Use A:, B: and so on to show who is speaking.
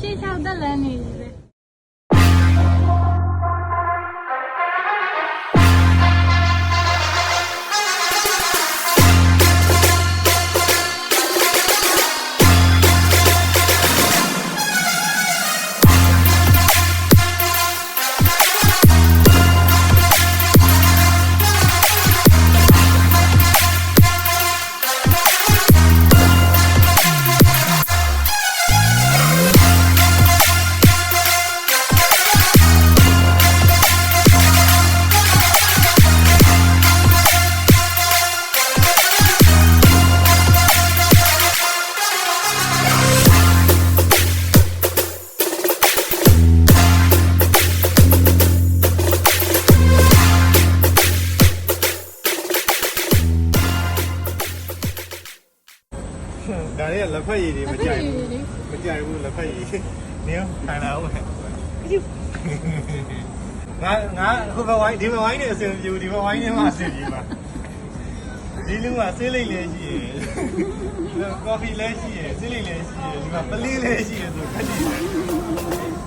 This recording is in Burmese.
A: ရှေ့လျှောက်တက်လန်းနေပြီပဲ
B: ဒါတွေကလက်ဖက်ရည်တွေမကြိုက်ဘူးလက်ဖက်ရည်နင်းထိုင်လာအောင်ငါခုဘဝိုင်းဒီဘဝိုင်းနဲ့အစင်ပြူဒီဘဝိုင်းနဲ့မှအစင်ပြူပါဒီလူကဆေးလိမ့်လည်းရှိရယ်ကော်ဖီလည်းရှိရယ်ဆေးလိမ့်လည်းရှိရယ်ဒီမှာပလင်းလည်းရှိရယ်ဆိုခက်နေတယ်